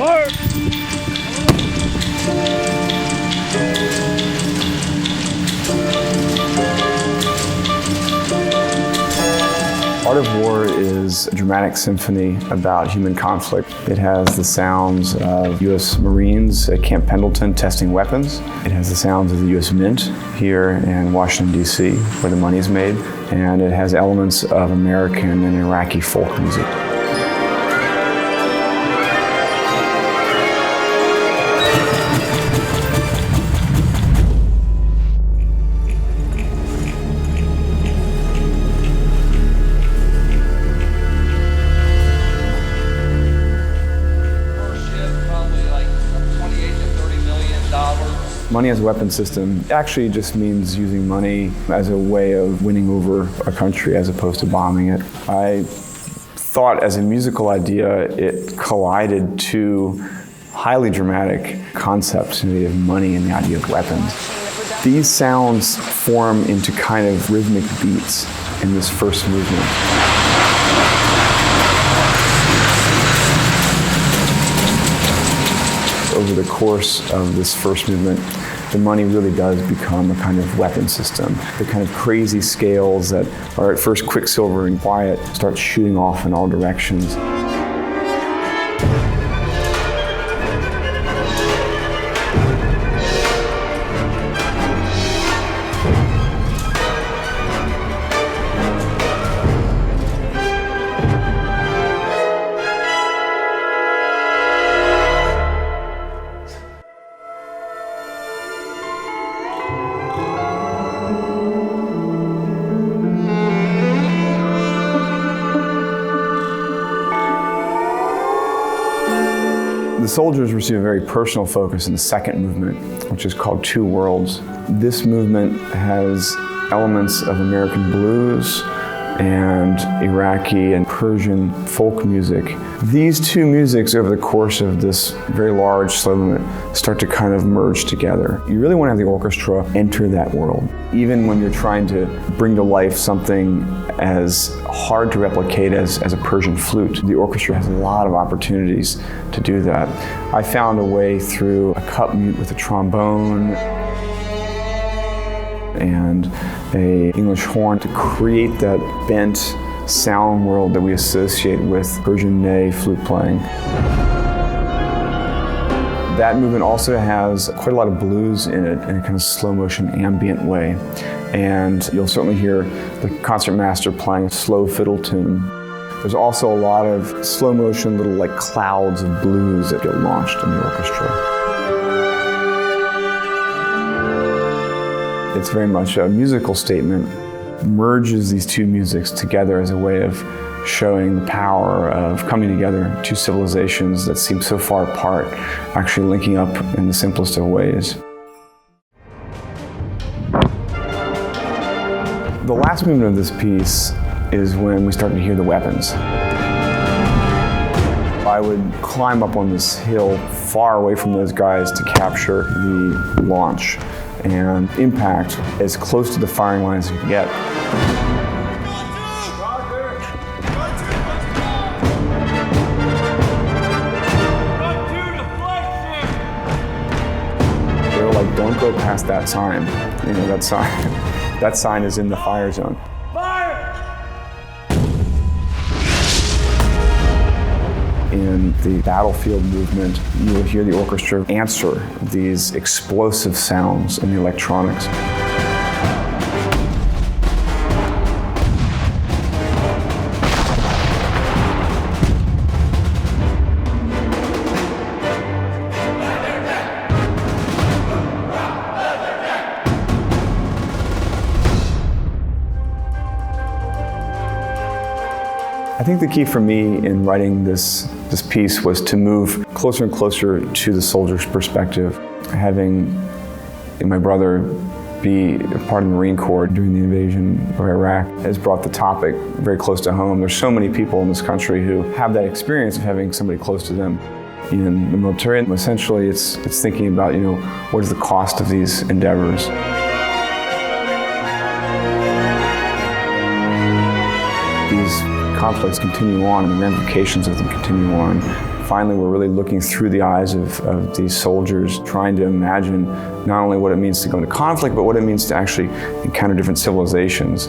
Art of War is a dramatic symphony about human conflict. It has the sounds of US Marines at Camp Pendleton testing weapons. It has the sounds of the US Mint here in Washington, D.C., where the money is made. And it has elements of American and Iraqi folk music. Money as a weapon system actually just means using money as a way of winning over a country as opposed to bombing it. I thought as a musical idea, it collided two highly dramatic concepts, the idea of money and the idea of weapons. These sounds form into kind of rhythmic beats in this first movement. Over the course of this first movement, the money really does become a kind of weapon system. The kind of crazy scales that are at first quicksilver and quiet start shooting off in all directions. The soldiers receive a very personal focus in the second movement, which is called Two Worlds. This movement has elements of American blues and Iraqi and Persian folk music. These two musics over the course of this very large slow movement start to kind of merge together. You really want to have the orchestra enter that world. Even when you're trying to bring to life something as hard to replicate as a Persian flute, the orchestra has a lot of opportunities to do that. I found a way through a cup mute with a trombone and an English horn to create that bent sound world that we associate with Persian ney flute playing. That movement also has quite a lot of blues in it in a kind of slow motion ambient way. And you'll certainly hear the concertmaster playing a slow fiddle tune. There's also a lot of slow motion little like clouds of blues that get launched in the orchestra. It's very much a musical statement, merges these two musics together as a way of showing the power of coming together, two civilizations that seem so far apart, actually linking up in the simplest of ways. The last movement of this piece is when we start to hear the weapons. I would climb up on this hill far away from those guys to capture the launch and impact as close to the firing line as you can get. They were like, don't go past that sign. You know, that sign. That sign is in the fire zone. In the battlefield movement, you will hear the orchestra answer these explosive sounds in the electronics. I think the key for me in writing this piece was to move closer and closer to the soldier's perspective. Having my brother be a part of the Marine Corps during the invasion of Iraq has brought the topic very close to home. There's so many people in this country who have that experience of having somebody close to them in the military. And essentially, it's thinking about, you know, what is the cost of these endeavors? These conflicts continue on and the ramifications of them continue on finally we're really looking through the eyes of these soldiers, trying to imagine not only what it means to go into conflict, but what it means to actually encounter different civilizations.